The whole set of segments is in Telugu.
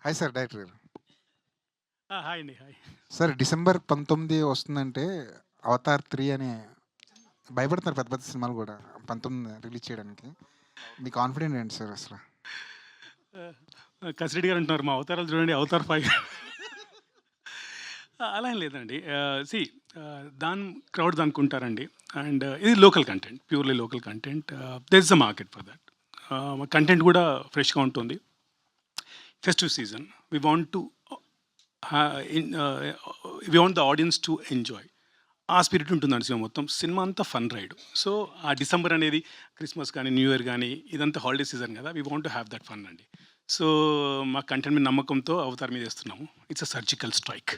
హాయ్ సార్ డైరెక్టర్ గారు. హాయ్ అండి. హాయ్. సార్ డిసెంబర్ 19 వస్తుందంటే 'అవతార్ 3' అని భయపడుతున్నారు పెద్ద పెద్ద సినిమాలు గూడా 19 రిలీజ్ చేయడానికి. మీ కాన్ఫిడెంట్ ఏంటి సార్ అసల? కసిరెడ్డి గారు అంటున్నారు, మా అవతారాలు చూడండి, అవతార్ 5 అలా ఏం లేదండి. దాని క్రౌడ్ అనుకుంటారండి. అండ్ ఇది local content, purely local content. There is a market for that. Content కూడా ఫ్రెష్గా ఉంటుంది. Festive season, we want to we want the audience to enjoy. ఆ స్పిరిట్ ఉంటుందండి సినిమా మొత్తం. సినిమా అంతా ఫన్ రైడ్. సో ఆ డిసెంబర్ అనేది క్రిస్మస్ కానీ, న్యూ ఇయర్ కానీ, ఇదంతా హాలిడే సీజన్ కదా, we want to have that fun అండి. సో మా కంటెంట్ మీద నమ్మకంతో అవతార్ మీద వేస్తున్నాము. It's a surgical strike.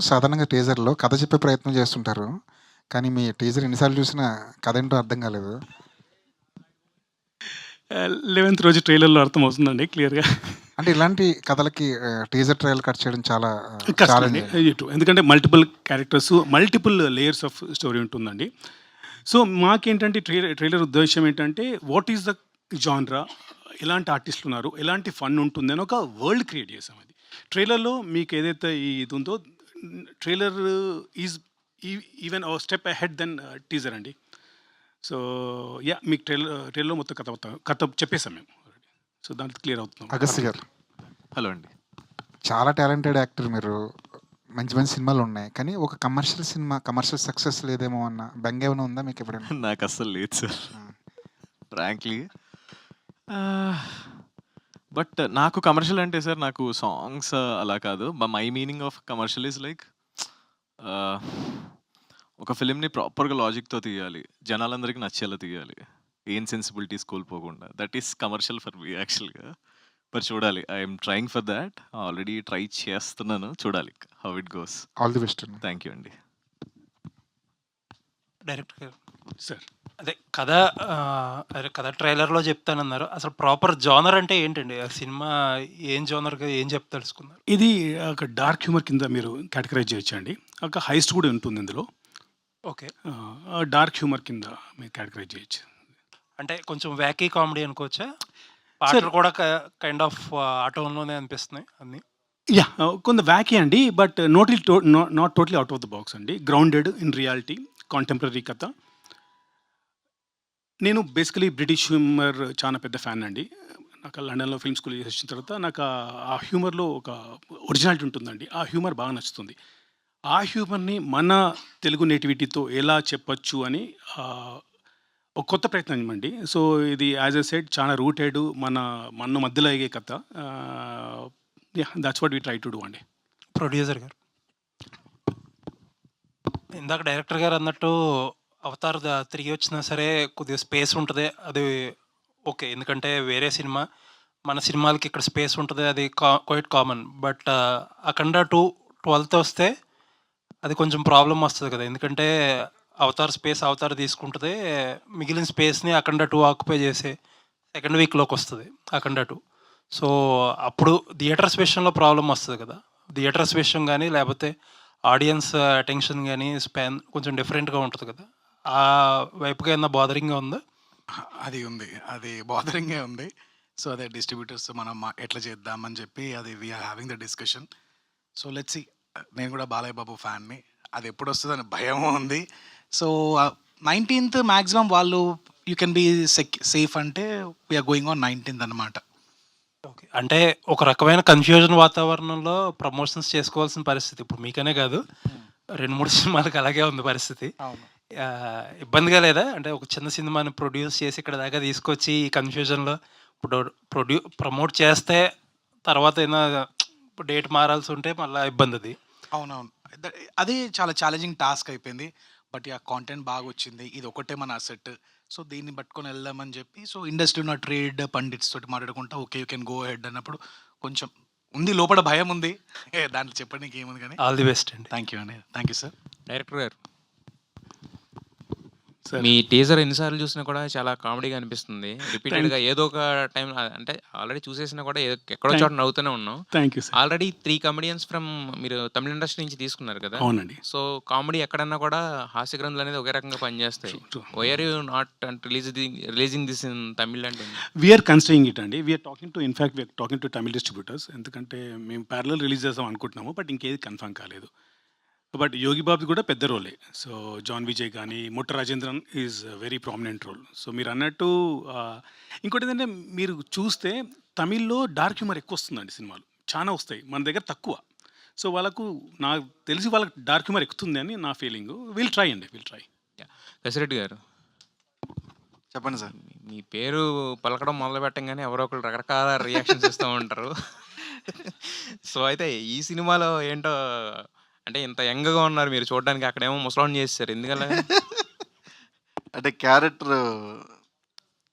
సాధారణంగా టీజర్‌లో కథ చెప్పే ప్రయత్నం చేస్తుంటారు. కానీ మీ టీజర్ ఎన్ని సార్లు చూసినా కథ ఏంటో అర్థం కాలేదు. 11th రోజు ట్రైలర్లో అర్థమవుతుందండి క్లియర్గా. అంటే ఇలాంటి కథలకి టీజర్ ట్రైలర్ కట్ చేయడం చాలా కష్టం అండి. ఛాలెంజింగ్. ఎందుకంటే multiple characters, multiple layers of story ఉంటుందండి. సో మాకేంటంటే ట్రైలర్ ఉద్దేశం ఏంటంటే, వాట్ ఈస్ ద జాన్రా, ఎలాంటి ఆర్టిస్టులు ఉన్నారు, ఎలాంటి ఫన్ ఉంటుంది అని ఒక వరల్డ్ క్రియేట్ చేసాం. అది ట్రైలర్లో మీకు ఏదైతే ఇది ఉందో, trailer is even step ahead then teaser అండి. సో మీకు ట్రైలర్లో మొత్తం కథ చెప్పేసాం మేము. సో దాంట్లో క్లియర్ అవుతున్నాం. అగస్త్య గారు హలో అండి. చాలా టాలెంటెడ్ యాక్టర్ మీరు. మంచి మంచి సినిమాలు ఉన్నాయి. కానీ ఒక కమర్షియల్ సక్సెస్ లేదేమో అన్న బెంగ ఏమైనా ఉందా మీకు ఎప్పుడైనా? నాకు అస్సలు లేదు సార్, హ్మ్. ఫ్రాంక్లీ. బట్ నాకు కమర్షియల్ అంటే సార్, నాకు సాంగ్స్ అలా కాదు. My meaning of commercial is like ఒక ఫిలింని ప్రాపర్గా లాజిక్తో తీయాలి, జనాలందరికీ నచ్చేలా తీయాలి, ఏం సెన్సిబిలిటీస్ కోల్పోకుండా. That is commercial for me యాక్చువల్గా. మరి చూడాలి, I'm trying for that. Already try చేస్తున్నాను, చూడాలి how it goes. All the best. Thank you అండి. డైరెక్టర్ గారు, సార్, అదే కథ ట్రైలర్లో చెప్తానన్నారు. అసలు ప్రాపర్ జానర్ అంటే ఏంటండి? ఆ సినిమా ఏం జానర్గా ఏం చెప్తలుచుకున్నారు? ఇది ఒక డార్క్ హ్యూమర్ కింద మీరు కేటగరైజ్ చేయొచ్చండి. ఒక హైస్ట్ కూడా ఉంటుంది ఇందులో. ఓకే, డార్క్ హ్యూమర్ కింద మీరు కేటగరైజ్ చేయొచ్చు. అంటే కొంచెం వ్యాకీ కామెడీ అనుకోవచ్చా? పాటలు కూడా కైండ్ ఆఫ్ ఆ టోన్లోనే అనిపిస్తున్నాయి అన్నీ. యా, కొంత వ్యాకీ అండి, but not totally out of the box అండి. గ్రౌండెడ్ ఇన్ రియాలిటీ, కాంటెంపరీ కథ. నేను బేసికలీ బ్రిటిష్ హ్యూమర్ చాలా పెద్ద ఫ్యాన్ అండి. నాకు లండన్లో ఫిల్మ్ స్కూల్ చేసి వచ్చిన తర్వాత నాకు ఆ హ్యూమర్లో ఒక ఒరిజినాలిటీ ఉంటుందండి. ఆ హ్యూమర్ బాగా నచ్చుతుంది. ఆ హ్యూమర్ని మన తెలుగు నేటివిటీతో ఎలా చెప్పొచ్చు అని ఒక కొత్త ప్రయత్నం అండి. సో ఇది యాజ్ ఎ సెడ్ చాలా రూటెడ్, మన మధ్యలో అయ్యే కథ. That's what we try to do అండి. ప్రొడ్యూసర్ గారు, ఇందాక డైరెక్టర్ గారు అన్నట్టు అవతార్ తిరిగి వచ్చినా సరే కొద్దిగా స్పేస్ ఉంటుంది, అది ఓకే. ఎందుకంటే వేరే సినిమా, మన సినిమాలకి ఇక్కడ స్పేస్ ఉంటుంది, అది quite common. But Akhanda 2 12th వస్తే అది కొంచెం ప్రాబ్లం వస్తుంది కదా. ఎందుకంటే అవతార్ తీసుకుంటుంది, మిగిలిన స్పేస్ని అఖండ 2 ఆక్యుపై చేసే సెకండ్ వీక్లోకి వస్తుంది అఖండ 2. సో అప్పుడు థియేటర్స్ విషయంలో ప్రాబ్లం వస్తుంది కదా. థియేటర్స్ విషయం కానీ, లేకపోతే ఆడియన్స్ అటెన్షన్ కానీ స్పాన్ కొంచెం డిఫరెంట్గా ఉంటుంది కదా. ఆ వైపుగా ఏమన్నా బాదరింగ్గా ఉందా? అది ఉంది. అది బాదరింగే ఉంది. సో అదే డిస్ట్రిబ్యూటర్స్ మనం ఎట్లా చేద్దామని చెప్పి అది we're having the discussion. So let's see. నేను కూడా బాలయ్య బాబు ఫ్యాన్ని. అది ఎప్పుడు వస్తుందని భయం ఉంది. సో 19th మ్యాక్సిమం వాళ్ళు యూ కెన్ బీ సేఫ్ అంటే వీఆర్ గోయింగ్ ఆన్ 19th అనమాట. ఓకే, అంటే ఒక రకమైన కన్ఫ్యూజన్ వాతావరణంలో ప్రమోషన్స్ చేసుకోవాల్సిన పరిస్థితి ఇప్పుడు మీకనే కాదు, 2-3 సినిమాలకు అలాగే ఉంది పరిస్థితి. అవును. ఇబ్బందిగా లేదా? అంటే ఒక చిన్న సినిమాని ప్రొడ్యూస్ చేసి ఇక్కడ దాకా తీసుకొచ్చి ఈ కన్ఫ్యూజన్లో ఇప్పుడు ప్రమోట్ చేస్తే తర్వాత ఏదైనా డేట్ మారాల్సి ఉంటే మళ్ళీ ఇబ్బంది అది. అవునవును. అది చాలా ఛాలెంజింగ్ టాస్క్ అయిపోయింది. బట్ ఆ కాంటెంట్ బాగా వచ్చింది. ఇది ఒకటే మన అసెట్. సో దీన్ని పట్టుకొని వెళ్దామని చెప్పి, సో ఇండస్ట్రీ ఉన్న ట్రేడ్ పండిట్స్ తోటి మాట్లాడుకుంటా okay you can go head అన్నప్పుడు కొంచెం ఉంది, లోపల భయం ఉంది. దాంట్లో చెప్పడానికి ఏముంది కానీ. ఆల్ ది బెస్ట్ అండి. థ్యాంక్ యూ అండి. Thank you sir. డైరెక్టర్ గారు, సరే. మీ టీజర్ ఎన్నిసార్లు చూసినా కూడా చాలా కామెడీగా అనిపిస్తుంది. రిపీటెడ్‌గా ఏదో ఒక టైం అంటే ఆల్రెడీ చూసేసినా కూడా ఎక్కడో చోట నవ్వుతూనే ఉన్నాం. Thank you sir. Already 3 comedians from మీరు తమిళ్ ఇండస్ట్రీ నుంచి తీసుకున్నారు కదా! అవునండి. సో, కామెడీ ఎక్కడన్నా కూడా హాస్య గ్రంథులు అనేది ఒకే రకంగా పనిచేస్తాయి. True. Why are you not releasing this in Tamil అంటే? వీఆర్ కన్సిడరింగ్ ఇట్ అండి. We're talking to in fact we're talking to Tamil distributors. ఎందుకంటే మేము ప్యారలల్ రిలీజ్ చేద్దాం అనుకుంటున్నాము. బట్ ఇంకేది కన్ఫర్మ్ కాలేదు. బట్ యోగి బాబు కూడా పెద్ద రోలే. సో జాన్ విజయ్ కానీ Motta Rajendran is very prominent role. So మీరు అన్నట్టు ఇంకోటి ఏంటంటే మీరు చూస్తే తమిళ్లో డార్క్ హ్యూమర్ ఎక్కువ వస్తుందండి సినిమాలు. చాలా వస్తాయి, మన దగ్గర తక్కువ. సో వాళ్ళకు నాకు తెలిసి వాళ్ళకి డార్క్ హ్యూమర్ ఎక్కుతుంది అని నా ఫీలింగ్. విల్ ట్రై అండి, విల్ ట్రై. కసిరెడ్డి గారు, చెప్పండి సార్. మీ పేరు పలకడం మొదలు పెట్టంగానే ఎవరో ఒకరు రకరకాల రియాక్షన్స్ ఇస్తూ ఉంటారు. సో అయితే ఈ సినిమాలో ఏంటో అంటే ఇంత యంగ్‌గా ఉన్నారు మీరు చూడడానికి, అక్కడేమో ముసలోడిని చేసేసారు. ఎందుకలా? అంటే క్యారెక్టర్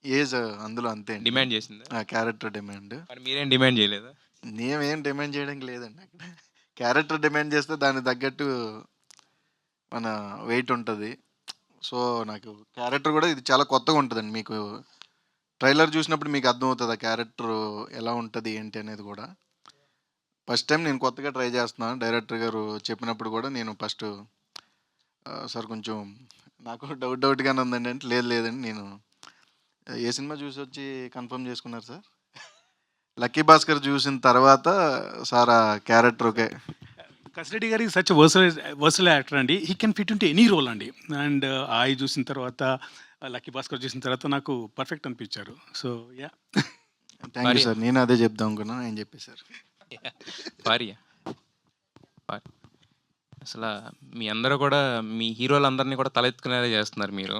ఏజ్ అందులో అంతే అండి. డిమాండ్ చేసిందా? ఆ క్యారెక్టర్ డిమాండ్. మరి మీరేం డిమాండ్ చేయలేదా? నేనేం డిమాండ్ చేయడానికి లేదండి అక్కడ. క్యారెక్టర్ డిమాండ్ చేస్తే దానికి తగ్గట్టు మన వెయిట్ ఉంటుంది. సో నాకు క్యారెక్టర్ కూడా ఇది చాలా కొత్తగా ఉంటుందండి. మీకు ట్రైలర్ చూసినప్పుడు మీకు అర్థమవుతుంది ఆ క్యారెక్టర్ ఎలా ఉంటుంది ఏంటి అనేది కూడా. ఫస్ట్ టైం నేను కొత్తగా ట్రై చేస్తున్నాను. డైరెక్టర్ గారు చెప్పినప్పుడు కూడా నేను ఫస్ట్ సార్ కొంచెం నాకు డౌట్గానే ఉందండి అంటే, లేదండి నేను ఏ సినిమా చూసి వచ్చి కన్ఫర్మ్ చేసుకున్నారు సార్? లక్కీ భాస్కర్ చూసిన తర్వాత సార్ ఆ క్యారెక్టర్ ఓకే. కసిరెడ్డి గారి సచ్ వర్సల్ యాక్టర్ అండి. He can fit into any role అండి. అండ్ ఆయి చూసిన తర్వాత, లక్కీ భాస్కర్ చూసిన తర్వాత నాకు పర్ఫెక్ట్ అనిపించారు. So yeah, thank you sir. నేను అదే చెప్దాం అనుకున్నాను, ఆయన చెప్పేశారు. భార్య అసలు మీ అందరూ కూడా మీ హీరోలందరినీ కూడా తలెత్తుకునేలా చేస్తున్నారు మీరు.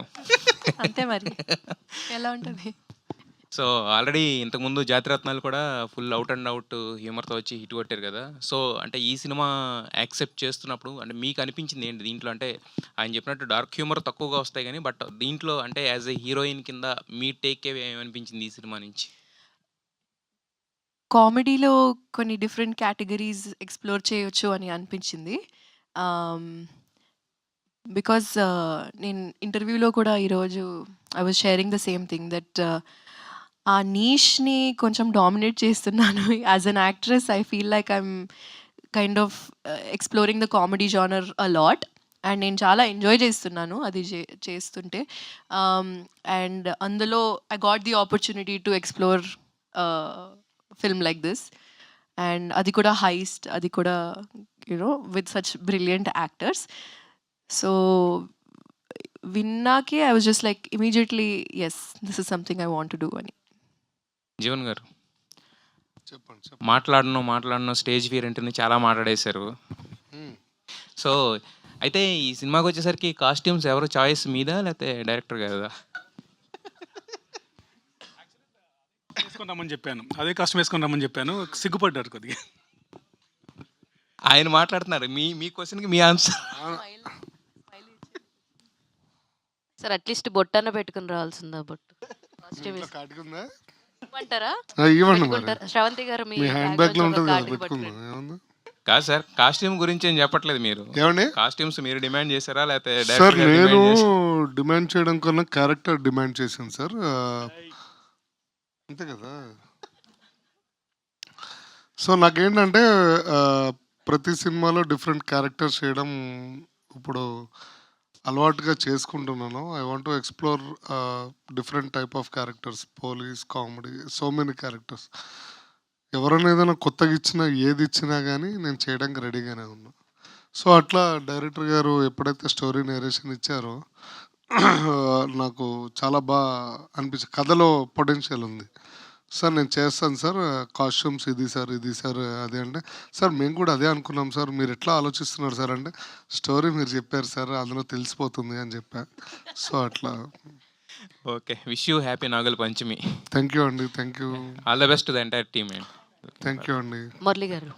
అంతే మరి ఎలా ఉంటుంది. సో ఆల్రెడీ ఇంతకుముందు జాతిరత్నాలు కూడా ఫుల్ అవుట్ అండ్ అవుట్ హ్యూమర్తో వచ్చి హిట్ కొట్టారు కదా. సో అంటే ఈ సినిమా యాక్సెప్ట్ చేస్తున్నప్పుడు అంటే మీకు అనిపించింది ఏంటి దీంట్లో? అంటే ఆయన చెప్పినట్టు డార్క్ హ్యూమర్ తక్కువగా వస్తాయి కానీ, బట్ దీంట్లో అంటే యాజ్ ఎ హీరోయిన్ కింద మీ టేక్ ఏమనిపించింది ఈ సినిమా నుంచి? కామెడీలో కొన్ని డిఫరెంట్ కేటగిరీస్ ఎక్స్‌ప్లోర్ చేయొచ్చు అని అనిపించింది. బికాజ్ నేను ఇంటర్వ్యూలో కూడా ఈరోజు I was sharing the same thing that ఆ నీష్‌ని కొంచెం డామినేట్ చేస్తున్నాను. As N actress I feel like I'm kind of exploring the comedy genre a lot. And నేను చాలా ఎంజాయ్ చేస్తున్నాను అది చేస్తుంటే. అండ్ అందులో I got the opportunity to explore film like this, and adi kuda heist, adi kuda with such brilliant actors. So vinnake I was just like immediately, yes, this is something I want to do ani. Jeevan గారు, చెప్పండి. మాట్లాడను స్టేజ్ ఫియర్ అంటేనే చాలా మాట్లాడేశారు. సో అయితే ఈ సినిమాకి వచ్చేసరికి కాస్ట్యూమ్స్ ఎవరు చాయిస్ మీదా లేకపోతే డైరెక్టర్ గారిదా? వేసుకొని రమ్మని చెప్పాను, అదే కాస్ట్యూమ్ వేసుకొని రమ్మని చెప్పాను. సిగ్గుపడ్డారు కొద్దిగా. ఆయన మాట్లాడుతున్నారు, మీ క్వశ్చన్కి మీ ఆన్సర్. సార్ అట్లీస్ట్ బొట్టన్న పెట్టుకుని రావాల్సిందా? బొట్టు కాటుకుందా అంటారా? ఇవ్వండి మరి. శ్రవంతి గారు మీ మీ హ్యాండ్ బ్యాగ్ లో ఉంటుంది కదా, పెట్టుకుందాం. ఏముంది? కాదు సార్, కాస్ట్యూమ్ గురించి ఏం చెప్పట్లేదు మీరు. ఏమండి కాస్ట్యూమ్స్ మీరు డిమాండ్ చేశారా లేకపోతే సార్? డైరెక్టర్ గారు నేను డిమాండ్ చేశారా? డిమాండ్ చేయడం కన్నా క్యారెక్టర్ డిమాండ్ చేశాను సార్. అంతే కదా. సో నాకేంటంటే ప్రతి సినిమాలో డిఫరెంట్ క్యారెక్టర్స్ చేయడం ఇప్పుడు అలవాటుగా చేసుకుంటున్నాను. I want to explore different type of characters, police, comedy, so many characters. ఎవరైనా ఏదైనా కొత్తగా ఇచ్చినా, ఏది ఇచ్చినా కానీ నేను చేయడానికి రెడీగానే ఉన్నా. సో అట్లా డైరెక్టర్ గారు ఎప్పుడైతే స్టోరీ నేరేషన్ ఇచ్చారో నాకు చాలా బాగా అనిపించింది. కథలో పొటెన్షియల్ ఉంది సార్, నేను చేస్తాను సార్, కాస్ట్యూమ్స్ ఇది సార్ అదే అంటే, సార్ మేము కూడా అదే అనుకున్నాం సార్, మీరు ఎట్లా ఆలోచిస్తున్నారు సార్ అంటే, స్టోరీ మీరు చెప్పారు సార్, అందులో తెలిసిపోతుంది అని చెప్పా. సో అట్లా. Okay, wish you happy Nagula Panchami. Thank you అండి. Thank you. All the best to the entire team అండి. థ్యాంక్ యూ అండి. మురళి గారు,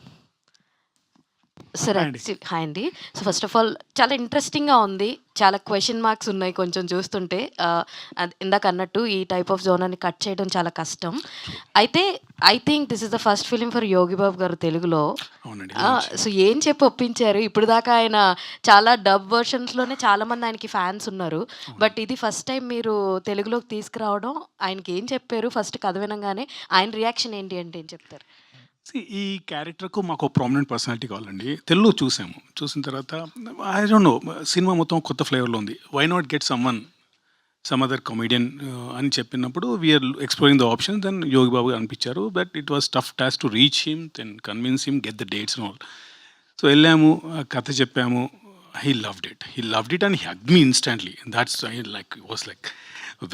సార్ హాయ్ అండి. హాయ్ అండి. సో ఫస్ట్ ఆఫ్ ఆల్ చాలా ఇంట్రెస్టింగ్‌గా ఉంది. చాలా క్వెషన్ మార్క్స్ ఉన్నాయి కొంచెం చూస్తుంటే. అది ఇందాక అన్నట్టు ఈ టైప్ ఆఫ్ జోనర్‌ని కట్ చేయడం చాలా కష్టం. అయితే I think this is the first film for 'Yogi Babu' గారు తెలుగులో. అవునండి. సో ఏం చెప్పి ఒప్పించారు? ఇప్పటిదాకా ఆయన చాలా డబ్ వెర్షన్స్‌లోనే చాలామంది ఆయనకి ఫ్యాన్స్ ఉన్నారు. బట్ ఇది ఫస్ట్ టైమ్ మీరు తెలుగులోకి తీసుకురావడం ఆయనకి ఏం చెప్పారు? ఫస్ట్ కథ వినంగానే ఆయన రియాక్షన్ ఏంటి అంటే ఏం చెప్తారు? ఈ క్యారెక్టర్‌కు మాకు ప్రామినెంట్ పర్సనాలిటీ కావాలండి. తెలుగులో చూసాము. చూసిన తర్వాత ఐ డోంట్ నో సినిమా మొత్తం కొత్త ఫ్లేవర్‌లో ఉంది. Why not get some other comedian అని చెప్పినప్పుడు we're exploring the options. Then Yogi Babu అనిపించారు. But it was tough task to reach him, then convince him, get the dates and all. So వెళ్ళాము, కథ చెప్పాము. He loved it and he hugged me instantly. That's was like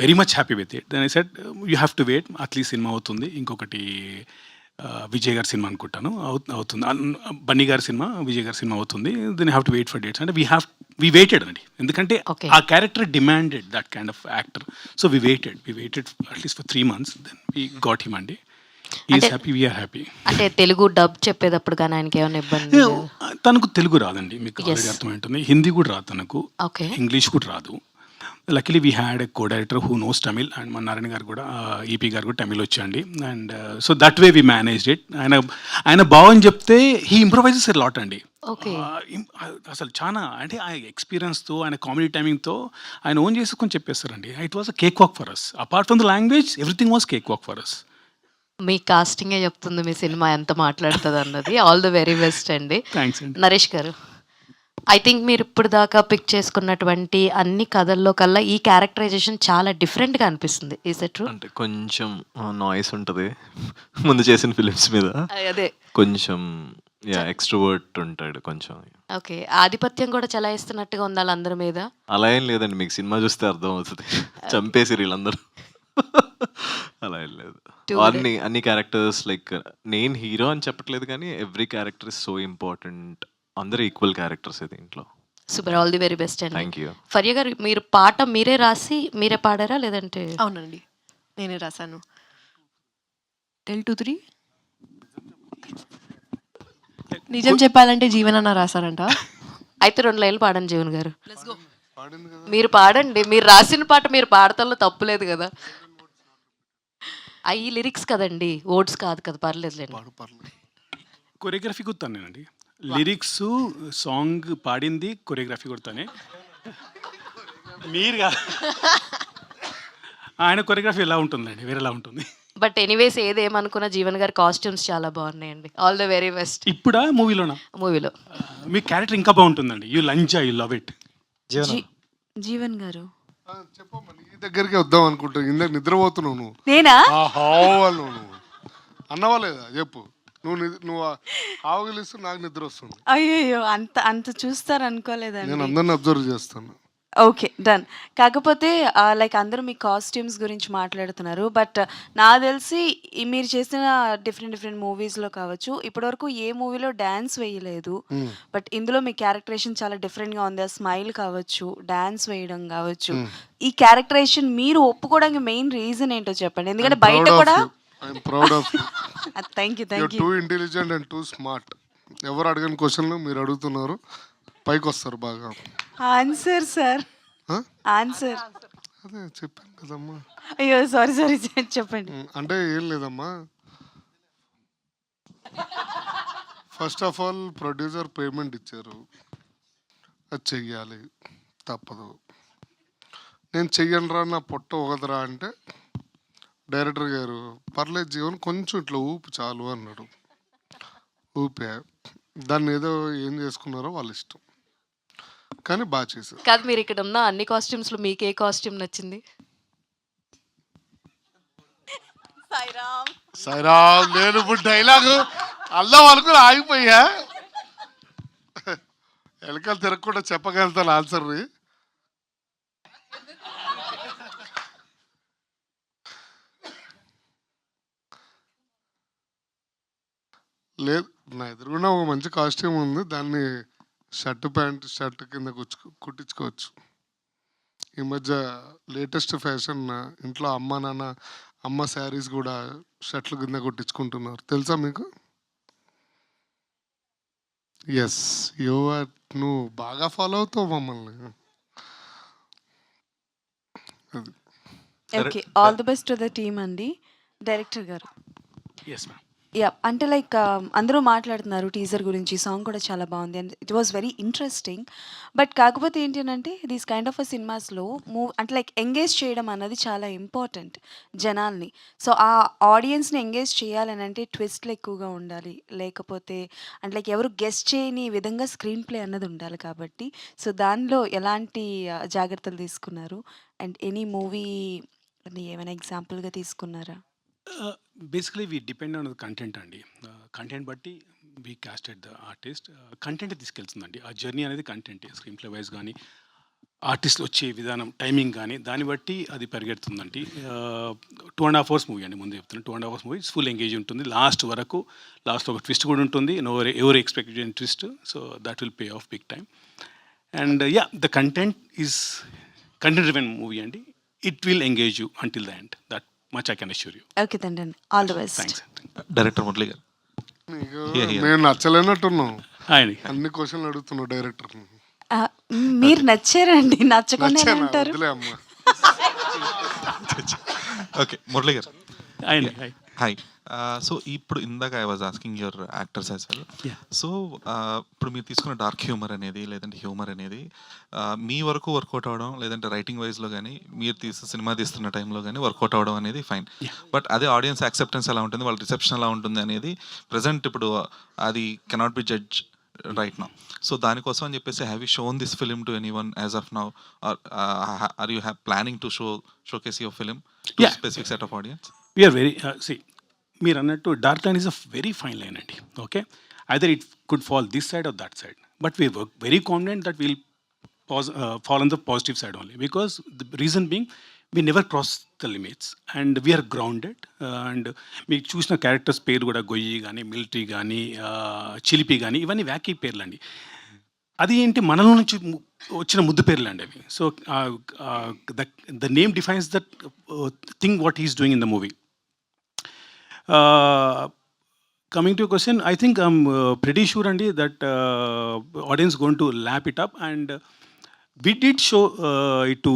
very much happy with it. Then I said you have to wait, at least cinema అవుతుంది. ఇంకొకటి విజయ్ గారి సినిమా అనుకుంటాను అవుతుంది. బన్నీ గారి సినిమా, విజయ్ గారి సినిమా అవుతుంది. Then have to wait for dates అంటే వీ వెయిటెడ్ అండి. ఎందుకంటే Okay. ఆ character demanded that kind of actor. So we waited at least for 3 months. Then we got him అండి. ఈజ్ అంటే- హ్యాపీ, వీఆర్ హ్యాపీ. అంటే తెలుగు డబ్ చెప్పేటప్పుడు గాని ఆయనకేమన్నా ఇబ్బంది? తనకు తెలుగు రాదండి, మీకు Yes. ఆల్రెడీ అర్థమవుతుంది. హిందీ కూడా రాదు తనకు, ఓకే. ఇంగ్లీష్ కూడా రాదు. Luckily we had a co director who knows Tamil, and మన నారాయణ గారు కూడా ఈపీ గారు కూడా తమిళ్ వచ్చండి. And so that way we managed it. ఆయన బావని చెప్తే హీ ఇంప్రొవైజెస్ ఎ లాట్ అండి. ఓకే. అసలు చాలా అంటే ఆ ఎక్స్పీరియన్స్తో, ఆయన కామెడీ టైమింగ్తో ఆయన ఓన్ చేసుకొని చెప్పేస్తారండి. It was a cake walk for us. Apart from the language, everything was cake walk for us. మీ కాస్టింగే చెప్తుంది మీ సినిమా ఎంత మాట్లాడుతుంది అన్నది. ఆల్ ద వెరీ బెస్ట్ అండి. థ్యాంక్స్ అండి. నరేష్ గారు, ఐ థింక్ మీరు ఇప్పుడు దాకా పిక్ చేసుకున్నటువంటి అన్ని కథల్లో కల్లా ఈ క్యారెక్టరైజేషన్ చాలా డిఫరెంట్గా అనిపిస్తుంది. Is it true? అంటే కొంచెం నాయిస్ ఉంటుంది ముందు చేసిన ఫిలిమ్స్ మీద. అదే. కొంచెం ఎక్స్ట్రోవర్ట్ ఉంటాడు కొంచెం. ఓకే. ఆధిపత్యం కూడా చలాయిస్తున్నట్టుగా ఉంది వాళ్ళందరి మీద. అలా ఏం లేదండి, మీకు సినిమా చూస్తే అర్థం అవుతుంది. చంపేసి వీళ్ళందరూ. అలా ఏం లేదు. అన్ని క్యారెక్టర్స్ లైక్ నేను హీరో అని చెప్పట్లేదు, కానీ every character is so important. అందరూ ఈక్వల్ క్యారెక్టర్స్ దీంట్లో. Super, all the very best అండి. Thank you. ఫర్య గారు, మీరు పాట మీరే రాసి మీరే పాడారా లేదంటే? అవునండి, నేనే రాశాను. 2 3 నిజం చెప్పాలంటే జీవనన్న రాశారంట. అయితే 2 లైన్లు పాడండి జీవన్ గారు. పాడింది కదా. మీరు పాడండి. మీరు రాసిన పాట మీరు పాడతంలో తప్పులేదు కదా. అవి లిరిక్స్ కదండి, ఓట్స్ కాదు కదా. పర్లేదులేండి. పర్లేదు. కొరియోగ్రఫీ కుడతాను నేనండి. లిరిక్స్ సాంగ్ పాడింది, కొరియోగ్రఫీ కుడతానే. మీరుగా ఆయన కొరియోగ్రఫీ ఎలా ఉంటుందండి, వేరేలా ఉంటుంది. బట్ ఎనీవేస్ ఏదేమనుకున్నా జీవన్ గారి కాస్ట్యూమ్స్ చాలా బాగున్నాయండి. All the very best. ఇప్పుడా మూవీలోనా? మూవీలో మీ క్యారెక్టర్ ఇంకా బాగుంటుందండి. You love it. జీవన్ గారు, చెప్పమ్మా, నీ దగ్గరికి వద్దాం అనుకుంటా. ఇందాక నిద్రపోతున్నావు నువ్వు. నేనా? హావాలి నువ్వు అన్నవా లేదా చెప్పు. నువ్వు ఆవగిలిస్తూ నాకు నిద్ర వస్తుంది. అయ్యో, అంత అంత చూస్తారు అనుకోలేదండి. నేను అందరిని అబ్జర్వ్ చేస్తాను. Okay, done. కాకపోతే లైక్ అందరూ మీ కాస్ట్యూమ్స్ గురించి మాట్లాడుతున్నారు. బట్ నాకు తెలిసి మీరు చేసిన డిఫరెంట్ మూవీస్లో కావచ్చు, ఇప్పటివరకు ఏ మూవీలో డ్యాన్స్ వేయలేదు. బట్ ఇందులో మీ క్యారెక్టరేషన్ చాలా డిఫరెంట్గా ఉంది. ఆ స్మైల్ కావచ్చు, డ్యాన్స్ వేయడం కావచ్చు. ఈ క్యారెక్టరేషన్ మీరు ఒప్పుకోవడానికి మెయిన్ రీజన్ ఏంటో చెప్పండి. ఎందుకంటే బయట కూడా I'm proud of you. Thank you. You're too intelligent and too smart. ఎవరు అడగని క్వశ్చన్లు మీరు అడుగుతున్నారు, పైకి వస్తారు బాగా. Answer sir, Huh? ఆన్సర్. అదే చెప్పాను కదమ్మా. అయ్యో సారీ చెప్పండి. అంటే ఏం లేదమ్మా. First of all producer payment ఇచ్చారు, అది చెయ్యాలి, తప్పదు. నేను చెయ్యనురా, నా పొట్ట ఒకదరా అంటే డైరెక్టర్ గారు పర్లేదు జీవన్ కొంచెం ఇట్లా ఊపు చాలు అన్నాడు. ఊపే, దాన్ని ఏదో ఏం చేసుకున్నారో వాళ్ళ ఇష్టం, కానీ బాగా చేశారు. కాదు, మీరు ఇక్కడ ఉన్న అన్ని కాస్ట్యూమ్స్లో మీకు ఏ కాస్ట్యూమ్ నచ్చింది? సైరా, నేను ఇప్పుడు డైలాగు అల్లం అనుకుని ఆగిపోయా. ఎలకలు తిరగకుండా చెప్పగలుగుతాను ఆన్సర్ని. లేదు, నా ఎదురుగుండా ఒక మంచి కాస్ట్యూమ్ ఉంది, దాన్ని షర్ట్ కింద కుట్టించుకోవచ్చు. ఈ మధ్య లేటెస్ట్ ఫ్యాషన్, ఇంట్లో అమ్మ శారీస్ కూడా షర్ట్లు కింద కుట్టించుకుంటున్నారు, తెలుసా మీకు? ఎస్ యూ నువ్వు బాగా ఫాలో అవుతావు మమ్మల్ని. Okay. All the best to the team అండి. డైరెక్టర్ గారు. Yes ma'am. యాహ్! అంటే లైక్ అందరూ మాట్లాడుతున్నారు టీజర్ గురించి. సాంగ్ కూడా చాలా బావుంది. And it was very interesting. But కాకపోతే ఏంటి అనంటే దీస్ కైండ్ ఆఫ్ సినిమాస్‌లో అంటే లైక్ ఎంగేజ్ చేయడం అన్నది చాలా ఇంపార్టెంట్ జనాల్ని. సో, ఆ ఆడియన్స్‌ని ఎంగేజ్ చేయాలనంటే ట్విస్ట్‌లు ఎక్కువగా ఉండాలి. లేకపోతే అంటే లైక్ ఎవరు గెస్ చేయని విధంగా స్క్రీన్ ప్లే అన్నది ఉండాలి కాబట్టి, సో, దానిలో ఎలాంటి జాగ్రత్తలు తీసుకున్నారు? అండ్ ఎనీ మూవీ అని ఏమైనా ఎగ్జాంపుల్‌గా తీసుకున్నారా? Basically we depend on the content అండి. కంటెంట్ బట్టి we casted the artist. Content తీసుకెళ్తుందండి. ఆ జర్నీ అనేది కంటెంటే. స్క్రీన్ ప్లే వైజ్ కానీ, ఆర్టిస్ట్ వచ్చే విధానం, టైమింగ్ కానీ దాన్ని బట్టి అది పరిగెడుతుందండి. 2.5 అవర్స్ మూవీ అండి, ముందు చెప్తున్నాను. 2.5 అవర్స్ మూవీ ఫుల్ ఎంగేజ్ ఉంటుంది లాస్ట్ వరకు. లాస్ట్లో ఒక ట్విస్ట్ కూడా ఉంటుంది. ఎవరు ఎక్స్పెక్ట్ చేయని twist. So that will pay off big time. And yeah, the content is content driven movie అండి. It will engage you until the end. That much I can assure you. Okay తండ్రి. All the best. Thanks. Director Murali గారు. నీకు Yeah, yeah. మేము నచ్చలేనట్టున్నావు. ఆయన అన్ని క్వశ్చన్లు అడుగుతున్నావు డైరెక్టర్. మీరు నచ్చారండి. నచ్చకుండా ఎలా నచ్చానా? అంటారు? వదిలే అమ్మా. ఓకే, మురళి గారు. ఆయన హాయ్. సో ఇప్పుడు ఇందాక I was asking your actors as well. Yeah. So ఇప్పుడు మీరు తీసుకున్న డార్క్ హ్యూమర్ అనేది లేదంటే హ్యూమర్ అనేది మీ వరకు వర్కౌట్ అవ్వడం, లేదంటే రైటింగ్ వైజ్లో కానీ మీరు సినిమా తీస్తున్న టైంలో కానీ వర్కౌట్ అవ్వడం అనేది ఫైన్. బట్ అదే ఆడియన్స్ యాక్సెప్టెన్స్ ఎలా ఉంటుంది, వాళ్ళ రిసెప్షన్ ఎలా ఉంటుంది అనేది ప్రజెంట్ ఇప్పుడు అది cannot be judge right now. So దానికోసం అని చెప్పేసి have you shown this film to any one as of now, or you have planning to showcase your film to Yeah. Specific set of audience? We are very మీరు అన్నట్టు dark line is a very fine line అండి. Okay, either it could fall this side or that side, but we work very confident that will fall on the positive side only, because the reason being we never cross the limits and we are grounded. And మీకు చూసిన క్యారెక్టర్స్ పేరు కూడా గొయ్యి కానీ, మిలిటరీ కానీ, చిలిపి కానీ, ఇవన్నీ వ్యాకీ పేర్లు అండి. అది ఏంటి, మనలో నుంచి వచ్చిన ముద్దు పేర్లు అండి అవి. So the name defines that thing what is doing in the movie. Coming to your question, I think I'm pretty sure, Andy, that audience going to lap it up, and we did show it to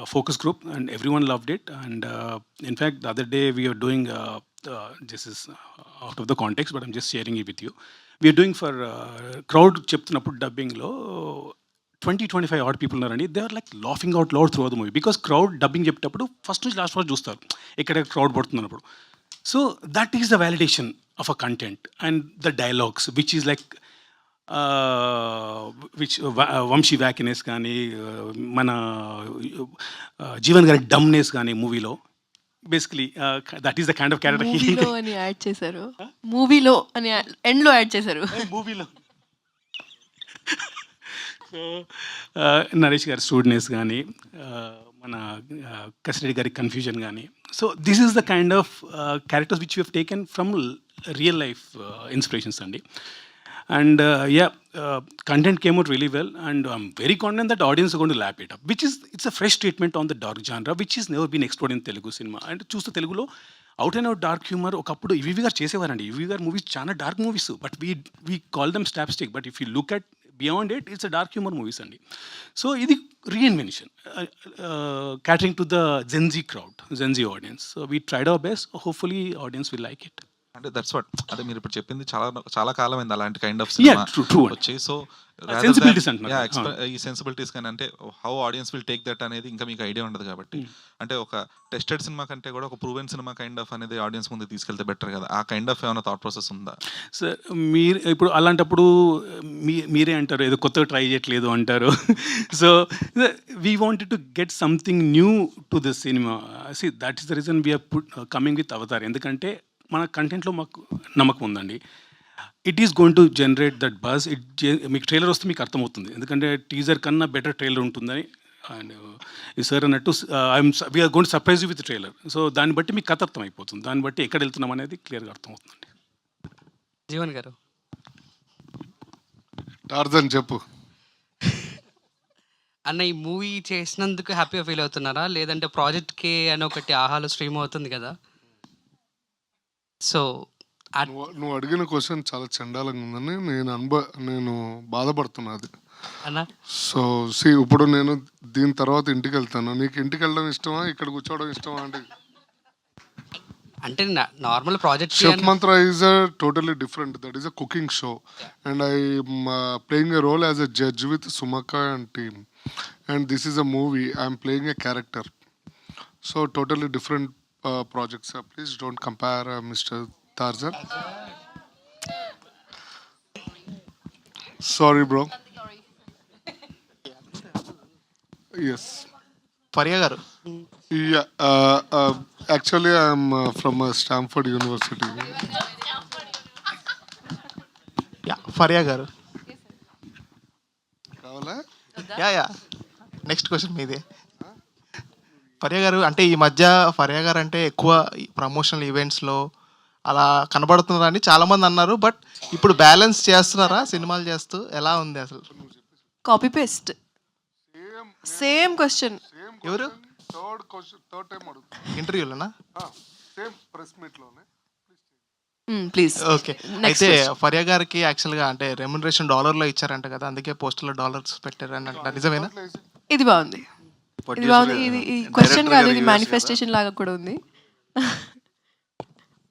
a focus group, and everyone loved it. And in fact, the other day we are doing. This is out of the context, but I'm just sharing it with you. We are doing for crowd చెప్తున్నప్పుడు డబ్బింగ్లో 20-25 odd people ఉన్నారండి. They are like laughing out loud through the movie, because crowd dubbing చెప్పేటప్పుడు ఫస్ట్ నుంచి లాస్ట్ వరకు చూస్తారు ఎక్కడ క్రౌడ్ పడుతున్నప్పుడు. So that is the validation of a content and the dialogues, which is like Vamshi wackiness కానీ, మన జీవన్ గారి డమ్నెస్ కానీ మూవీలో. Basically that is the kind of character. మూవీలో అని యాడ్ చేశారు. మూవీలో అని ఎండ్లో యాడ్ చేశారు. మూవీలో సో నరేష్ గారి స్టూడెంట్స్ కానీ, మన కసిరెడ్డి గారి కన్ఫ్యూజన్ కానీ. So this is the kind of characters which you have taken from real life inspirations అండి. And content came out really well, and I'm very confident that audience gone to lap it up, which is it's a fresh treatment on the dark జానరా which is never been explored in Telugu cinema. And చూస్తే తెలుగులో out and out dark humour ఒకప్పుడు ఈవీ గారు చేసేవారండి. ఈవీ గారు మూవీస్ చాలా dark movies, but we call them slapstick, but if you look at beyond it, it's a dark humour movies అండి. సో ఇది reinvention, catering to the Gen Z crowd, Gen Z audience. So we tried our best. Hopefully audience will like it. అంటే దట్స్ వాట్, అదే మీరు ఇప్పుడు చెప్పింది చాలా చాలా కాలం అయింది అలాంటి కైండ్ ఆఫ్ సినిమా వచ్చి. సో సెన్సిబిలిటీస్ అంటున్నారు. ఈ సెన్సిబిలిటీస్ కానీ అంటే how audience will take that అనేది ఇంకా మీకు ఐడియా ఉండదు కాబట్టి, అంటే ఒక టెస్టెడ్ సినిమా కంటే కూడా ఒక ప్రూవెన్ సినిమా కైండ్ ఆఫ్ అనేది ఆడియన్స్ ముందు తీసుకెళ్తే బెటర్ కదా. ఆ కైండ్ ఆఫ్ ఏమైనా థాట్ ప్రాసెస్ ఉందా? సార్ మీరు ఇప్పుడు అలాంటప్పుడు మీరే అంటారు ఏదో కొత్తగా ట్రై చేయట్లేదు అంటారు. So we wanted to get something new to this cinema. See that is the reason we're coming with Avatar. ఎందుకంటే మన కంటెంట్లో మాకు నమ్మకం ఉందండి. It is going to generate that buzz. మీకు ట్రైలర్ వస్తే మీకు అర్థమవుతుంది, ఎందుకంటే టీజర్ కన్నా బెటర్ ట్రైలర్ ఉంటుందని. అండ్ ఈ సార్ అన్నట్టు we're going to surprise you with trailer. So దాన్ని బట్టి మీకు కథ అర్థం అయిపోతుంది, దాన్ని బట్టి ఎక్కడ వెళ్తున్నాం అనేది క్లియర్గా అర్థమవుతుందండి. జీవన్ గారు, టార్జన్ చెప్పు అన్న ఈ మూవీ చేసినందుకు హ్యాపీగా ఫీల్ అవుతున్నారా, లేదంటే ప్రాజెక్ట్కి అని ఒకటి ఆహాలో స్ట్రీమ్ అవుతుంది కదా, సో నువ్వు అడిగిన క్వశ్చన్ చాలా చండాలంగా ఉందని నేను బాధపడుతున్నా అది. అన్న సో ఇప్పుడు నేను దీని తర్వాత ఇంటికి వెళ్తాను. నీకు ఇంటికి వెళ్ళడం ఇష్టమా, ఇక్కడ కూర్చోవడం ఇష్టమా అంటే అంటే normal project Chef Mantra is a totally different. That is a cooking show, and I'm playing a role as a judge with Sumaka and team. And this is a movie. I'm playing a character. So totally different projects. Please don't compare, Mr. Tarzan. Sorry, bro. Yes. Faria గారు Yeah. Actually, I'm from Stanford University. Faria గారు కావాలా? యా నెక్స్ట్ క్వశ్చన్ మీదే. ఫరియా గారు అంటే ఈ మధ్య ఫరియా గారు అంటే ఎక్కువ ప్రమోషనల్ ఈవెంట్స్లో అలా కనబడుతున్నారని చాలామంది అన్నారు. బట్ ఇప్పుడు బ్యాలెన్స్ చేస్తున్నారా సినిమాలు చేస్తూ? ఎలా ఉంది అసలు? Copy paste same question. ఎవరు థర్డ్ టైం అడుగుతా. ఇంటర్వ్యూలోనా? సేమ్ ప్రెస్ మీట్లోనే. ప్లీజ్. ఓకే. అయితే ఫరియా గారికి యాక్చువల్గా అంటే రెమ్యునరేషన్ డాలర్లో ఇచ్చారంట కదా, అందుకే పోస్టర్లో డాలర్స్ పెట్టారని అంటారు. నిజమేనా? ఇది బాగుంది, ఇది బాగుంది. ఇది క్వశ్చన్ కాదు, ఇది మేనిఫెస్టేషన్ లాగా కూడా ఉంది.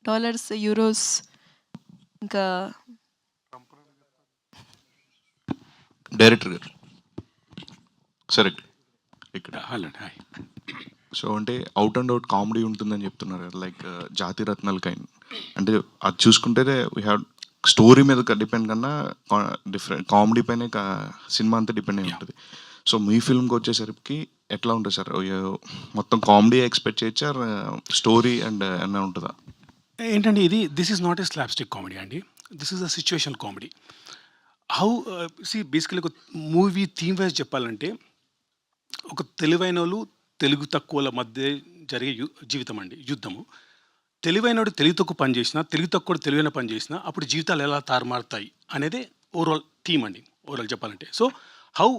డాలర్స్, యూరోస్, ఇంకా డైరెక్టర్ గారు సరే ఇక్కడ హలో హాయ్. సో అంటే అవుట్ అండ్ అవుట్ కామెడీ ఉంటుందని చెప్తున్నారు కదా, లైక్ జాతి రత్నాలు కైండ్. అంటే అది చూసుకుంటే వీ హ్యావ్ స్టోరీ మీద డిపెండ్ కన్నా డిఫరెంట్ కామెడీ పైనే సినిమా అంతా డిపెండ్ అయి ఉంటుంది. సో మీ ఫిల్మ్కి వచ్చేసరికి ఎట్లా ఉంటుంది సార్? మొత్తం కామెడీ ఎక్స్పెక్ట్ చేయొచ్చా, స్టోరీ అండ్ ఏమన్నా ఉంటుందా? ఏంటంటే this is not a slap stick comedy అండి, this is a situation comedy. How basically ఒక మూవీ థీమ్ వైజ్ చెప్పాలంటే ఒక తెలివైన వాళ్ళు తెలుగు తక్కువల మధ్య జరిగే జీవితం అండి, యుద్ధము. తెలివైనడు తెలివి తక్కువ పని చేసినా, తెలివి తక్కువ తెలివైన పని చేసినా అప్పుడు జీవితాలు ఎలా తారుమారుతాయి అనేది ఓవరాల్ థీమ్ అండి, ఓవరాల్ చెప్పాలంటే. So how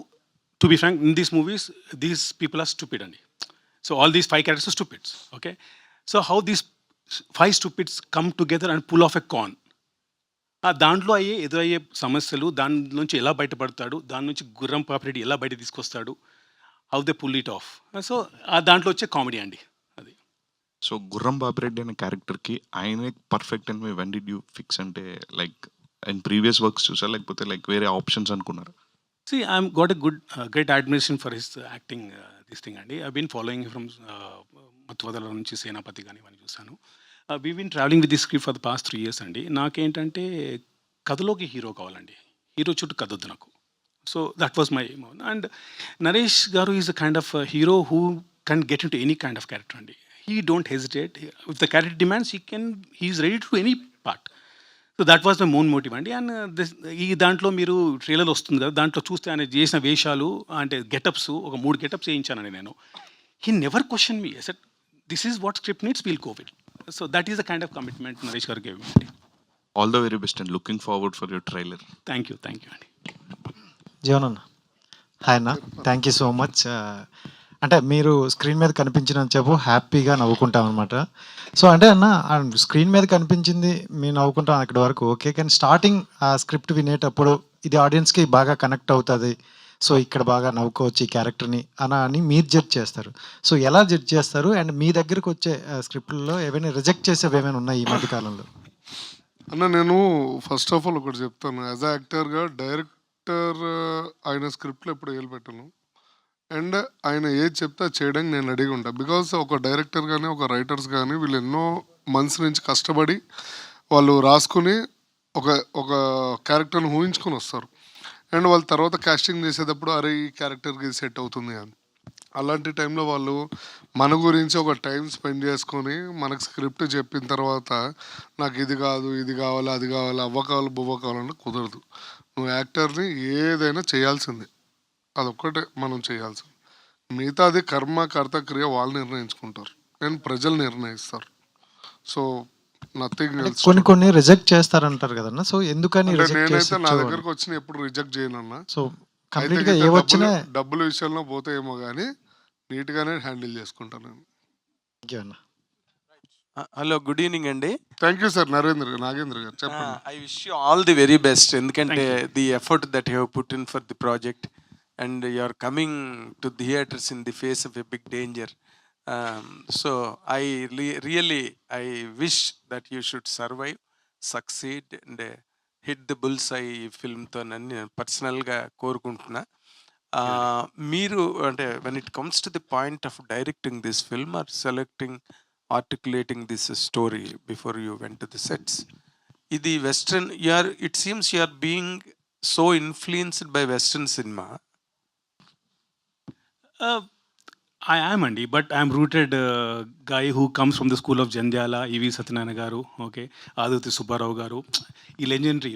to be frank, in these movies these people are stupid అండి. So all these 5 characters are stupids. Okay, so how these 5 stupids come together and pull off a con. దాంట్లో ఎదురయ్యే సమస్యలు, దాని నుంచి ఎలా బయటపడతాడు, దాని నుంచి గుర్రం పాపిరెడ్డి ఎలా బయట తీసుకొస్తాడు, how they pull it off. So దాంట్లో వచ్చే కామెడీ అండి అది. సో గుర్రం బాపిరెడ్డి అనే క్యారెక్టర్కి ఆయనే పర్ఫెక్ట్ అని వెన్ డిడ్ యూ ఫిక్స్? అంటే లైక్ అండ్ ప్రీవియస్ వర్క్స్ చూసారా, లేకపోతే లైక్ వేరే ఆప్షన్స్ అనుకున్నారు? See, I'm got a good, great admiration for his acting, this thing అండి. I've been following him from మత్తువదల నుంచి సేనాపతి కానీ ఇవన్నీ చూసాను. We've been traveling with this script for the past 3 years అండి. నాకేంటంటే కథలోకి హీరో కావాలండి, హీరో చుట్టూ కథ వద్దు నాకు. So that was my and Naresh గారు is a kind of hero who can get in to any kind of character అండి. He don't hesitate with the character demands, he is ready to any part. So that was my main motive అండి. అండ్ ఈ దాంట్లో మీరు ట్రైలర్ వస్తుంది కదా, దాంట్లో చూస్తే ఆయన చేసిన వేషాలు అంటే గెటప్స్, ఒక 3 గెటప్స్ వేయించానండి నేను. He never question me, set this is what script needs, we'll go with. So that is the kind of commitment Naresh గారు గేవ్ మీ అండి. All the very best and looking forward for your trailer. Thank you అండి. జీవన్ అన్న, హాయ్ అన్న, థ్యాంక్ యూ సో మచ్. అంటే మీరు స్క్రీన్ మీద కనిపించినంత చెప్పు హ్యాపీగా నవ్వుకుంటాం అనమాట. సో అంటే అన్న స్క్రీన్ మీద కనిపించింది మేము నవ్వుకుంటాం అక్కడి వరకు ఓకే, కానీ స్టార్టింగ్ ఆ స్క్రిప్ట్ వినేటప్పుడు ఇది ఆడియన్స్కి బాగా కనెక్ట్ అవుతుంది, సో ఇక్కడ బాగా నవ్వుకోవచ్చు ఈ క్యారెక్టర్ని అని మీరు జడ్జ్ చేస్తారు. సో ఎలా జడ్జ్ చేస్తారు? అండ్ మీ దగ్గరకు వచ్చే స్క్రిప్ట్లో ఏవైనా రిజెక్ట్ చేసేవి ఏమైనా ఉన్నాయి ఈ మధ్యకాలంలో? అన్న నేను ఫస్ట్ ఆఫ్ ఆల్ ఒకటి చెప్తాను, యాజ్ అ యాక్టర్గా డైరెక్టర్ ఆయన స్క్రిప్ట్లో ఎప్పుడు ఏలు పెట్టను. అండ్ ఆయన ఏది చెప్తే అది చేయడానికి నేను రెడీగా ఉంటాను. బికాస్ ఒక డైరెక్టర్ కానీ ఒక రైటర్స్ కానీ వీళ్ళు ఎన్నో మంత్స్ నుంచి కష్టపడి వాళ్ళు రాసుకుని ఒక క్యారెక్టర్ని ఊహించుకొని వస్తారు. అండ్ వాళ్ళ తర్వాత కాస్టింగ్ చేసేటప్పుడు అరే ఈ క్యారెక్టర్కి సెట్ అవుతుంది అని, అలాంటి టైంలో వాళ్ళు మన గురించి ఒక టైం స్పెండ్ చేసుకొని మనకు స్క్రిప్ట్ చెప్పిన తర్వాత నాకు ఇది కాదు ఇది కావాలి అది కావాలి అవ్వ కావాలి బువ్వ కావాలంటే కుదరదు. నువ్వు యాక్టర్ని ఏదైనా చేయాల్సిందే, అదొక్కటే మనం చేయాల్సింది. మిగతాది కర్మ కర్త క్రియ వాళ్ళు నిర్ణయించుకుంటారు, నేను ప్రజలు నిర్ణయిస్తారు. So nothing else. కొన్ని రిజెక్ట్ చేస్తారంటారు కదన్నా, సో ఎందుకని నేనైతే నా దగ్గరకు వచ్చిన ఎప్పుడు రిజెక్ట్ చేయనన్నా. సో కంప్లీట్గా ఏ వచ్చినా డబ్బుల విషయంలో పోతే ఏమో కానీ నీట్గానే హ్యాండిల్ చేసుకుంటాను నేను. థ్యాంక్ యూ అన్న. హలో గుడ్ ఈవినింగ్ అండి. థ్యాంక్ యూ సార్ నాగేంద్ర గారు చెప్పండి. I wish you all the very best. ఎందుకంటే Thank you. The effort that you have put in for the project and you are coming to theatres in the face of a big danger. So I really I wish that you should survive, succeed and hit the bulls eye ఫిల్మ్తో నన్ను నేను పర్సనల్గా కోరుకుంటున్నా. మీరు అంటే when it comes to the point of directing this film or selecting articulating this story before you went to the sets, idi western, it seems you are being so influenced by western cinema. I am Andy, but I am rooted guy who comes from the school of Jandyala, E.V. Satyanarayana garu, okay, Aditya Subbarao garu, ee legendary.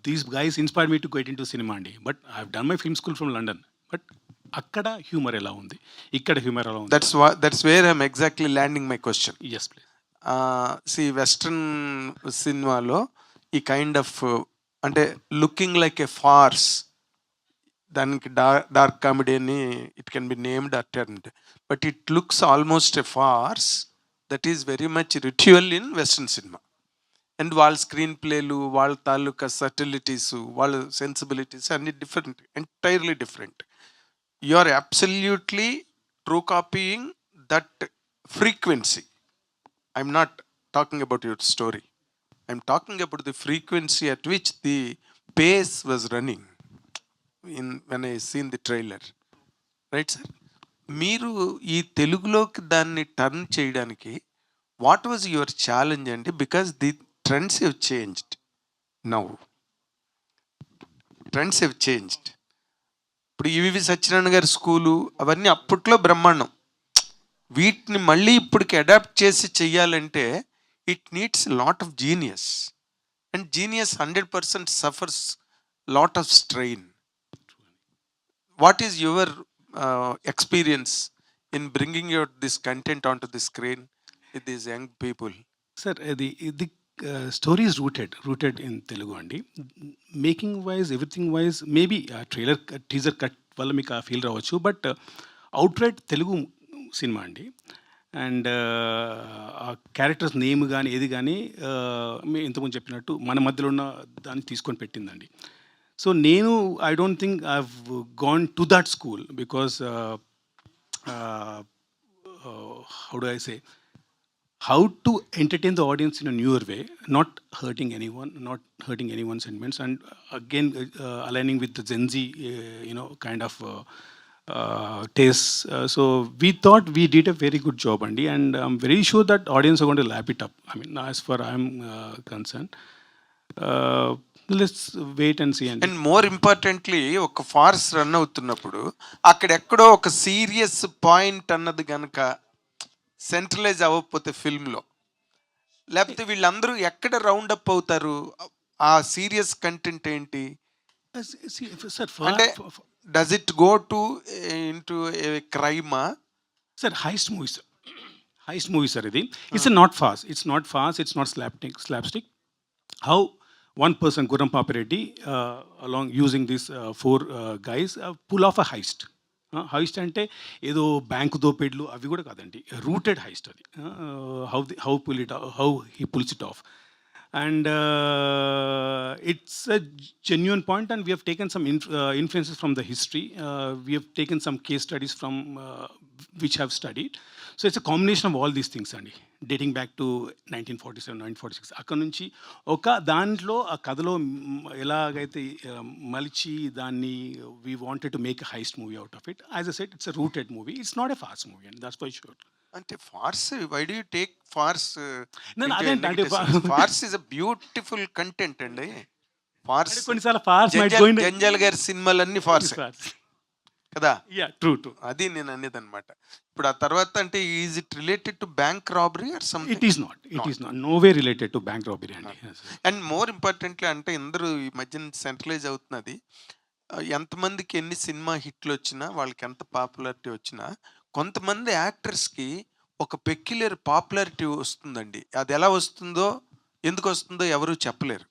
These guys inspired me to get into cinema Andy. But I have done my film school from London. But అక్కడ హ్యూమర్ ఎలా ఉంది, ఇక్కడ హ్యూమర్ ఎలా ఉంది? That's where I'm exactly landing my question. Yes, please. See, western సినిమాలో ఈ కైండ్ ఆఫ్ అంటే లుకింగ్ లైక్ ఎ ఫార్స్, దానికి డార్క్ కామెడీ అని it can be named or turned, but it looks almost a farce that is very much ritual in western cinema. And వాళ్ళ స్క్రీన్ ప్లేలు, వాళ్ళ తాలూకా సటిలిటీస్, వాళ్ళ సెన్సిబిలిటీస్ అన్ని different, entirely different. You are absolutely true copying that frequency. I'm not talking about your story. I'm talking about the frequency at which the pace was running when I seen the trailer. Right, sir? మీరు ఈ తెలుగులోకి దాన్ని టర్న్ చేయడానికి వాట్ వాజ్ యువర్ ఛాలెంజ్ అండి? Because the trends have changed now. Trends have changed. ఇప్పుడు ఈవి సత్యనారాయణ గారి స్కూలు అవన్నీ అప్పట్లో బ్రహ్మాండం. వీటిని మళ్ళీ ఇప్పటికి అడాప్ట్ చేసి చెయ్యాలంటే it needs lot of genius, and genius 100% suffers lot of strain. What is your experience in bringing your this content on to the screen with these young people? Sir, ఇది story is rooted in Telugu అండి. Making wise, everything wise, maybe trailer teaser cut వల్ల మీకు ఆ ఫీల్ రావచ్చు, but out right Telugu cinema అండి. అండ్ ఆ క్యారెక్టర్స్ నేమ్ కానీ ఏది కానీ మేము ఇంతకుముందు చెప్పినట్టు మన మధ్యలో ఉన్న దాన్ని తీసుకొని పెట్టిందండి. సో నేను I don't think I have gone to that school because how do I say, how to entertain the audience in a newer way, not hurting anyone's sentiments, and again aligning with the Gen Z kind of tastes. So we thought we did a very good job, Andy, and I'm very sure that audience are going to lap it up. I mean, as far I'm concerned, let's wait and see. And more importantly, ఒక ఫార్స్ రన్ అవుతున్నప్పుడు అక్కడెక్కడో ఒక సీరియస్ పాయింట్ అన్నది కనుక సెంట్రలైజ్ అవ్వకపోతే ఫిల్మ్లో, లేకపోతే వీళ్ళందరూ ఎక్కడ రౌండ్ అప్ అవుతారు? ఆ సీరియస్ కంటెంట్ ఏంటి అంటే does it go to into క్రైమా? సార్, హైస్ట్ మూవీ సార్ ఇది. It's not fast, it's not slapstick. How one person, Gurram Papireddy, along using these 4 guys, pull off a heist. Heist అంటే ఏదో బ్యాంకు దోపిడీలు అవి కూడా కాదండి, రూటెడ్ హైస్ట్ అది. How he pulls it off, and it's a genuine point, and we have taken some influences from the history, we have taken some case studies from which have studied. So it's a combination of all these things అండి, డేటింగ్ బ్యాక్ టు 1947, 1946. అక్కడ నుంచి ఒక దాంట్లో ఆ కథలో ఎలాగైతే మలిచి దాన్ని we wanted to make a heist movie out of it. As a set, it's a rooted movie, it's not a fast movie, and that's why sure. అంటే farce, why do you take farce? అదేంటంటే farce is a beautiful content అండి. ఫార్స్ కొన్నిసార్లు ఫార్స్ జంజాల్ గారి సినిమాలన్నీ ఫార్స్ కదా. ట్రూ. అది నేను అనేది అనమాట. ఇప్పుడు ఆ తర్వాత అంటే is it related to bank robbery or something? It is not no way related to bank robbery అండి. అండ్ మోర్ ఇంపార్టెంట్లీ అంటే అందరూ ఈ మధ్యన సెంట్రలైజ్ అవుతున్నది, ఎంతమందికి ఎన్ని సినిమా హిట్లు వచ్చినా, వాళ్ళకి ఎంత పాపులారిటీ వచ్చినా, కొంతమంది యాక్టర్స్కి ఒక పెక్యులర్ పాపులారిటీ వస్తుందండి. అది ఎలా వస్తుందో, ఎందుకు వస్తుందో ఎవరు చెప్పలేరు.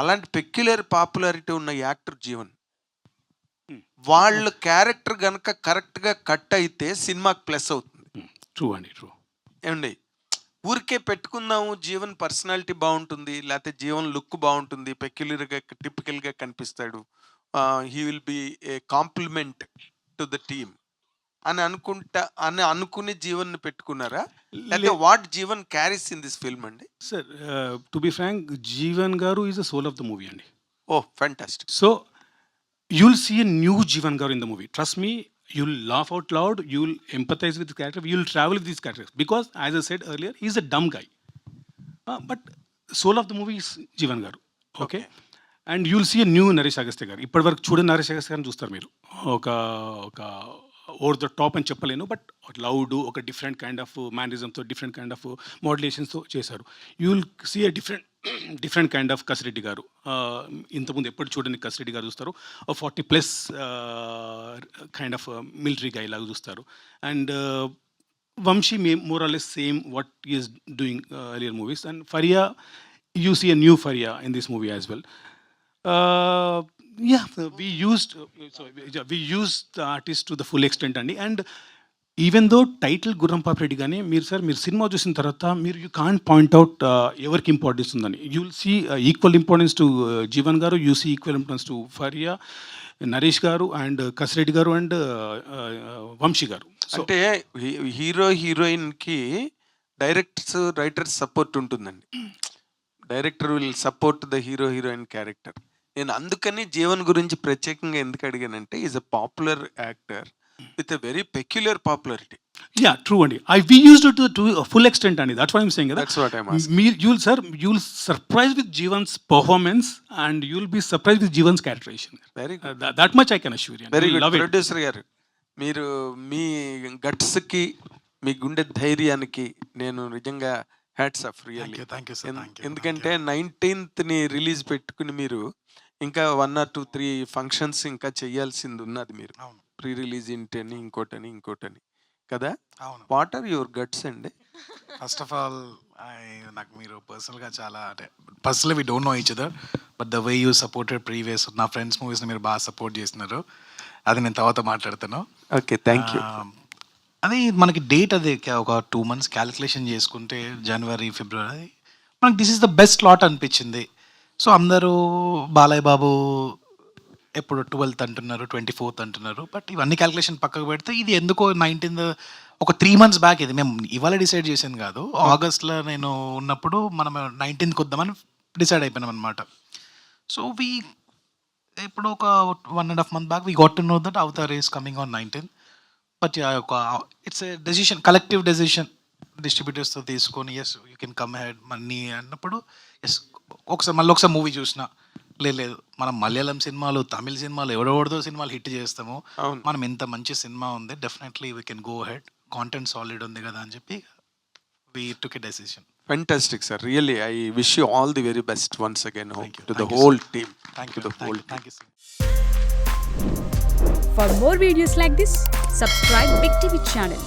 అలాంటి పెక్యులర్ పాపులారిటీ ఉన్న యాక్టర్ జీవన్, వాళ్ళ క్యారెక్టర్ కనుక కరెక్ట్గా కట్ అయితే సినిమాకి ప్లస్ అవుతుంది. ట్రూ అండి, ట్రూ. ఏమండి, ఊరికే పెట్టుకుందాము, జీవన్ పర్సనాలిటీ బాగుంటుంది, లేకపోతే జీవన్ లుక్ బాగుంటుంది, పెక్యులర్గా టిపికల్గా కనిపిస్తాడు, he will be a compliment to the team అని అనుకుని జీవన్ పెట్టుకున్నారా, లేకపోతే what Jeevan carries in this film అండి? Sir to be frank, Jeevan గారు is the soul of the movie అండి. Oh fantastic. So you'll see a new Jeevan Garu in the movie. Trust me, you'll laugh out loud, you'll empathize with the character, you'll travel with these characters. Because, as I said earlier, he's a dumb guy. But soul of the movie is Jeevan Garu. Okay? And you'll see a new Naresh Agastya Garu. ఇప్పటి వరకు చూడని నరేష్ అగస్త్య గారిని చూస్తారు మీరు. ఒక ఓవర్ ద టాప్ అని చెప్పలేను, బట్ లౌడ్, ఒక డిఫరెంట్ కైండ్ ఆఫ్ మేనరిజంతో, డిఫరెంట్ కైండ్ ఆఫ్ మోడ్యులేషన్స్తో చేశారు. You will see a different kind of Kasireddy గారు. ఇంతకుముందు ఎప్పుడు చూడని కసిరెడ్డి గారు చూస్తారు. 40+ కైండ్ ఆఫ్ మిలిటరీ గై లాగా చూస్తారు. And Vamshi more or less same what is doing earlier movies. And Faria, you see a new Faria in this movie as well. We used the artist to the full extent అండి. And even though title Gurram Papireddy కానీ మీరు సినిమా చూసిన తర్వాత మీరు యూ కాంట్ పాయింట్అవుట్ ఎవరికి ఇంపార్టెన్స్ ఉందని. You will see equal importance to Jeevan గారు, you see equal importance to Faria, Naresh గారు అండ్ కసిరెడ్డి గారు అండ్ వంశీ గారు. అంటే హీరో హీరోయిన్కి రైటర్స్ సపోర్ట్ ఉంటుందండి. Director will support the hero heroine character. నేను అందుకని జీవన్ గురించి ప్రత్యేకంగా ఎందుకు అడిగానంటే, is a popular actor with a very peculiar popularity. Yeah, true అండి. We used it to a full extent అండి. That's what I'm saying. That's what I'm asking. You'll surprise with Jeevan's performance and you'll be surprised with Jeevan's characterization. Very good. That much I can assure you. Very good. Love it. Producer గారు, మీరు మీ గట్స్కి, మీ గుండె ధైర్యానికి నేను నిజంగా hats off really. Thank you sir. ఎందుకంటే 19th రిలీజ్ పెట్టుకుని మీరు ఇంకా 1 or 2, 3 ఫంక్షన్స్ ఇంకా చేయాల్సింది ఉన్నది. మీరు ప్రీ రిలీజ్ ఇంటని ఇంకోటని కదా. వాట్ ఆర్ యువర్ గట్స్ అండి? ఫస్ట్ ఆఫ్ ఆల్ నాకు మీరు పర్సనల్గా చాలా, అంటే personally we don't know each other, but the way you supported previous నా ఫ్రెండ్స్ మూవీస్ని మీరు బాగా సపోర్ట్ చేస్తున్నారు. అది నేను తర్వాత మాట్లాడతాను. Okay, thank you. అది మనకి డేట్ అది ఒక 2 months క్యాలిక్యులేషన్ చేసుకుంటే జనవరి, ఫిబ్రవరి మనకి this is the best slot అనిపించింది. సో అందరూ బాలయ్య బాబు ఎప్పుడు 12th అంటున్నారు, 24th అంటున్నారు, బట్ ఇవన్నీ క్యాలిక్యులేషన్ పక్కకు పెడితే ఇది ఎందుకో 19th ఒక 3 months బ్యాక్, ఇది మేము ఇవాళ డిసైడ్ చేసింది కాదు. ఆగస్ట్లో నేను ఉన్నప్పుడు మనం 19th వద్దామని డిసైడ్ అయిపోయినాం అనమాట. సో ఇప్పుడు ఒక 1.5 months back we got to know that Avatar is coming on 19th. But it's a decision, collective decision. డిస్ట్రిబ్యూటర్స్తో తీసుకొని yes you can come head money అన్నప్పుడు ఎస్ ఒకసారి మూవీ చూసిన, లేదు మనం మలయాళం సినిమాలు, తమిళ సినిమాలు, ఎవడెవడదో సినిమాలు హిట్ చేస్తాము, మనం ఇంత మంచి సినిమా ఉంది, definitely we can go head, content solid ఉంది కదా అని చెప్పి we took a decision. Fantastic, sir. Really, I wish you all the very best once again to the whole team. Thank you. Thank you, sir. For more videos like this, subscribe Big TV channel.